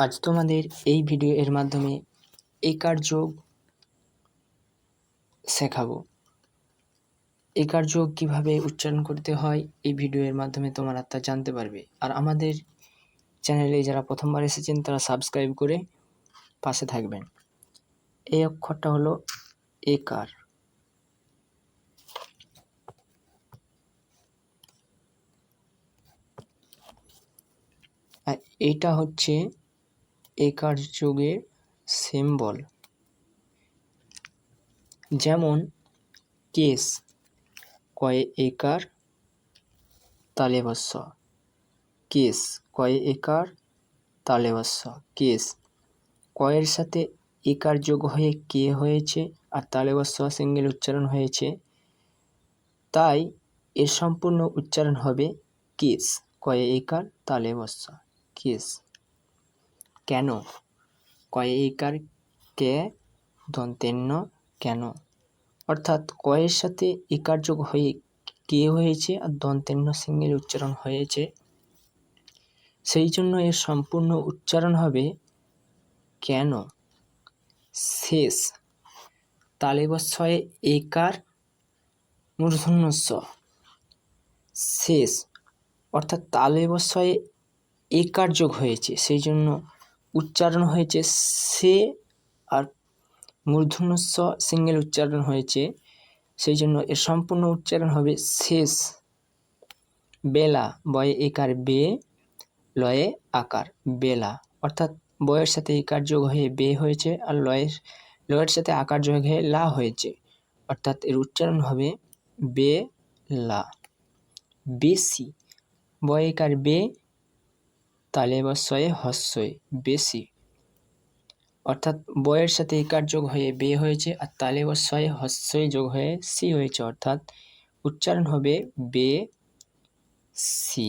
আজ তোমাদের এই ভিডিও এর মাধ্যমে একার যোগ শেখাবো। একার যোগ কিভাবে উচ্চারণ করতে হয় এই ভিডিও এর মাধ্যমে তোমরা তা জানতে পারবে। আর আমাদের চ্যানেলে যারা প্রথমবার এসেছেন তারা সাবস্ক্রাইব করে পাশে থাকবেন। এই অক্ষরটা হলো একার। আর এইটা হচ্ছে একার যোগের সিম্বল। যেমন কেস, কয়ে একার তালে বস্য, কেস, কয়ে একার তালে বস্য, কেস। কয়ের সাথে একার যোগ হয়ে কে হয়েছে আর তালে বস্য সিঙ্গেল উচ্চারণ হয়েছে, তাই এর সম্পূর্ণ উচ্চারণ হবে কেস, কয়ে একার তালে বস্য, কেস। কেন? কয়ে একার কে দন্তেন্য কেন, অর্থাৎ কয়ের সাথে একার যোগ হয়ে কে হয়েছে আর দন্তেন্য সিঙ্গেল উচ্চারণ হয়েছে, সেই জন্য এর সম্পূর্ণ উচ্চারণ হবে কেন। শেষ, তালে বস্যয়ে একার মূর্ধন্য স, শেষ, অর্থাৎ তালে বস্যয়ে একার যোগ হয়েছে, সেই জন্য উচ্চারণ হয়েছে সে, আর মূর্ধন্য স সিঙ্গেল উচ্চারণ হয়েছে, সেই জন্য এর সম্পূর্ণ উচ্চারণ হবে শেষ। বেলা, বয়ে একার বে, লয়ে আকার বেলা, অর্থাৎ বয়ের সাথে একার যোগ হয়ে বে হয়েছে আর লয়ের সাথে আকার যোগ হয়ে লা হয়েছে, অর্থাৎ এর উচ্চারণ হবে বে লা। বেশি, বয়ে একার বে, তালে বস্যয়ে হস্যই বেশি, অর্থাৎ বয়ের সাথে একার যোগ হয়ে বে হয়েছে আর তালে বস্যয়ে হস্যই যোগ হয়ে সি হয়েছে, অর্থাৎ উচ্চারণ হবে বে সি।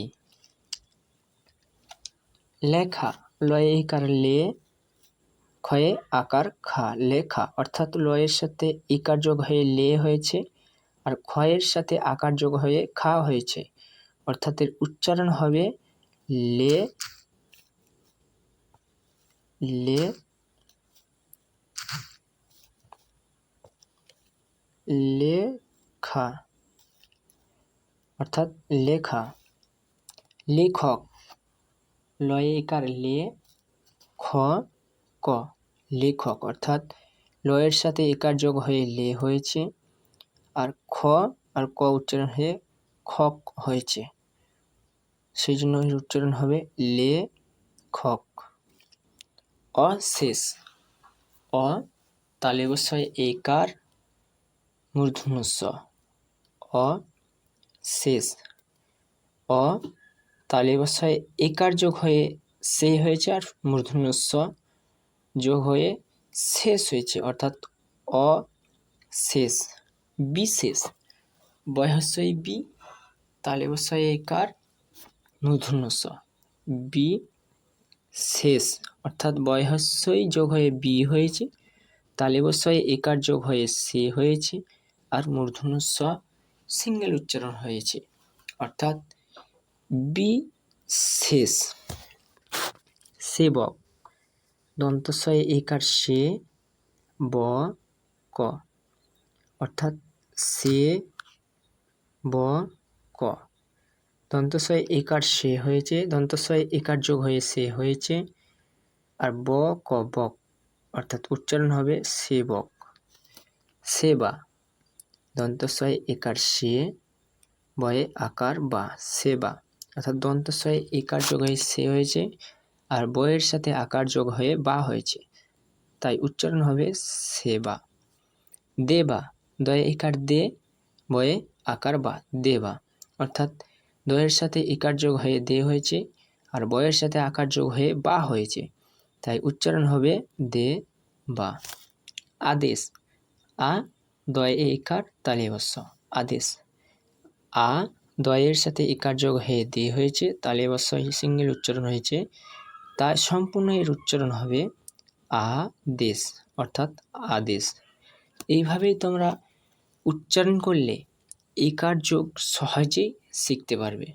লেখা, লয়ে একার লে, ক্ষয়ে আকার খা, লেখা, অর্থাৎ লয়ের সাথে ইকার যোগ হয়ে লে হয়েছে আর ক্ষয়ের সাথে আকার যোগ হয়ে খা হয়েছে, অর্থাৎ এর উচ্চারণ হবে লে লে লেখা, অর্থাৎ লেখা। লেখক, লয়ে একার লে, খ ক, লেখক, অর্থাৎ লয়ের সাথে একার যোগ হয়ে লে হয়েছে আর খ আর ক উচ্চারণ হয়ে খক হয়েছে, সেই জন্য এর উচ্চারণ হবে লে খক। অশেষ, অ তালে বস্যয়ে একার মূর্ধন্য স, অশেষ, অ তালে বস্যয়ে একার যোগ হয়ে সে হয়েছে আর মূর্ধন্য স যোগ হয়ে শেষ হয়েছে, অর্থাৎ অশেষ। বিশেষ, বয়হস্যই বি, তালে বস্যয়ে একার মূর্ধন্য স, বি শেষ, অর্থাৎ বয়হস্যই যোগ হয়ে বি হয়েছে, তালে বস্যয়ে একার যোগ হয়ে সে হয়েছে আর মূর্ধন্য স সিঙ্গেল উচ্চারণ হয়েছে, অর্থাৎ বি শেষ। সেবক, দন্তস্বয়ে একার সে, ব ক, অর্থাৎ সে ব ক, দন্তস্বয়ে একার সে হয়েছে, দন্তস্বয়ে একার যোগ হয়ে সে হয়েছে আর ব ক বক, অর্থাৎ উচ্চারণ হবে সেবক। সেবা, দন্তস্বয়ে একার সে, বয়ে আকার বা, সেবা, অর্থাৎ দন্তস্বয়ে একার যোগ হয়ে সে হয়েছে আর বয়ের সাথে আকার যোগ হয়ে বা হয়েছে, তাই উচ্চারণ হবে সেবা। দেবা, দয়ে একার দে, বয়ে আকার বা, দেবা, অর্থাৎ দয়ের সাথে একার যোগ হয়ে দে হয়েছে আর বয়ের সাথে আকার যোগ হয়ে বা হয়েছে, তাই উচ্চারণ হবে দে বা। আদেশ, আ দয়ে একার তালে বস্য, আদেশ, আ দয়ের সাথে একার যোগ হয়ে দে হয়েছে, তালে বস্য সিঙ্গেল উচ্চারণ হয়েছে, তাই সম্পূর্ণ এর উচ্চারণ হবে আদেশ, অর্থাৎ আদেশ। এইভাবেই তোমরা উচ্চারণ করলে একার যোগ সহজেই শিখতে পারবে।